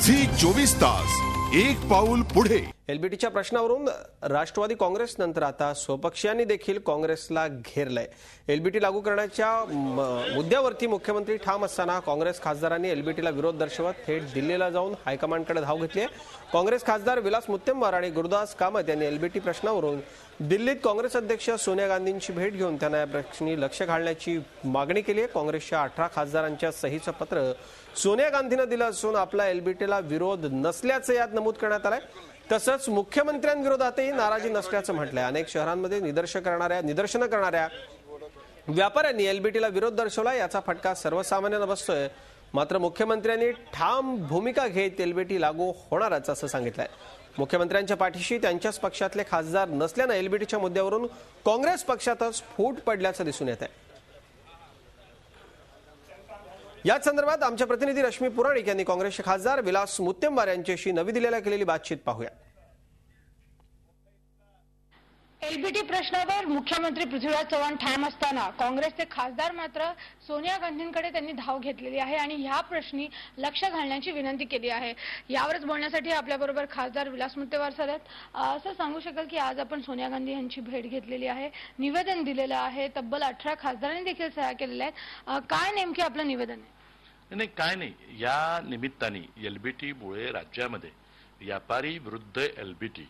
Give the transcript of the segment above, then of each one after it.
Zee 24 तास एक पाऊल पुढे। एलबीटीच्या प्रश्नावरून राष्ट्रवादी काँग्रेस नंतर आता स्वपक्षीयांनी देखील काँग्रेसला घेरलंय। एलबीटी लागू करण्याच्या मुद्द्यावरती मुख्यमंत्री ठाम असताना काँग्रेस खासदारांनी एलबीटीला विरोध दर्शवत थेट दिल्लीला जाऊन हायकमांडकडे धाव घेतली आहे। काँग्रेस खासदार विलास मुत्तेमवार आणि गुरुदास कामत यांनी एलबीटी प्रश्नावरून दिल्लीत काँग्रेस अध्यक्ष सोनिया गांधींची भेट घेऊन त्यांना या प्रश्नी लक्ष घालण्याची मागणी केली आहे। काँग्रेसच्या 18 खासदारांच्या सहीचं पत्र सोनिया गांधींना दिलं असून आपला एलबीटीला विरोध नसल्याचं यात नमूद करण्यात आलंय। तसंच मुख्यमंत्र्यांविरोधातही नाराजी नसल्याचं म्हटलंय। अनेक शहरांमध्ये निदर्शनं करणाऱ्या व्यापाऱ्यांनी एलबीटीला विरोध दर्शवला। याचा फटका सर्वसामान्यांना बसतोय। मात्र मुख्यमंत्र्यांनी ठाम भूमिका घेत एलबीटी लागू होणारच असं सांगितलंय। मुख्यमंत्र्यांच्या पाठीशी त्यांच्याच पक्षातले खासदार नसल्यानं एलबीटीच्या मुद्द्यावरून काँग्रेस पक्षातच फूट पडल्याचं दिसून येत आहे। याच संदर्भात आमच्या प्रतिनिधी रश्मी पुराणिक यांनी काँग्रेसचे खासदार विलास मुत्तेमवार यांच्याशी नवी दिल्लीला केलेली बातचीत पाहूया। एलबीटी प्रश्नावर मुख्यमंत्री पृथ्वीराज चव्हाण ठाम असताना काँग्रेसचे खासदार मात्र सोनिया गांधींकडे त्यांनी धाव घेतलेली आहे आणि ह्या प्रश्नी लक्ष घालण्याची विनंती केली आहे। यावरच बोलण्यासाठी आपल्याबरोबर खासदार विलास मुत्तेमवार सर आहेत। असं सांगू शकाल की आज आपण सोनिया गांधी यांची भेट घेतलेली आहे, निवेदन दिलेलं आहे, तब्बल 18 खासदारांनी देखील सह्या केलेल्या आहेत। काय नेमके आपलं निवेदन आहे? नाही, काय नाही, या निमित्ताने एलबीटीमुळे राज्यामध्ये व्यापारी विरुद्ध एलबीटी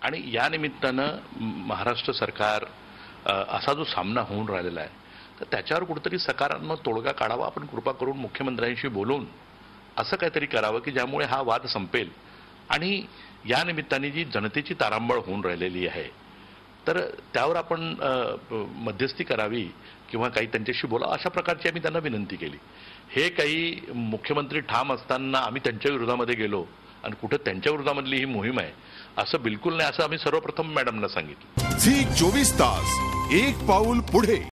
आणि या निमित्तानं महाराष्ट्र सरकार असा जो सामना होऊन राहिलेला आहे तर त्याच्यावर कुठेतरी सकारात्मक तोडगा काढावा। आपण कृपा करून मुख्यमंत्र्यांशी बोलून असं काहीतरी करावं की ज्यामुळे हा वाद संपेल आणि या निमित्ताने जी जनतेची तारांबळ होऊन राहिलेली आहे तर त्यावर आपण मध्यस्थी करावी किंवा काही त्यांच्याशी बोलावं अशा प्रकारची आम्ही त्यांना विनंती केली। हे काही मुख्यमंत्री ठाम असताना आम्ही त्यांच्या विरोधामध्ये गेलो आणि कुठे त्यांच्या विरोधामधली ही मोहीम आहे असं बिलकुल नाही, असं आम्ही सर्वप्रथम मॅडमला सांगितलं। झी 24 तास एक पाऊल पुढे।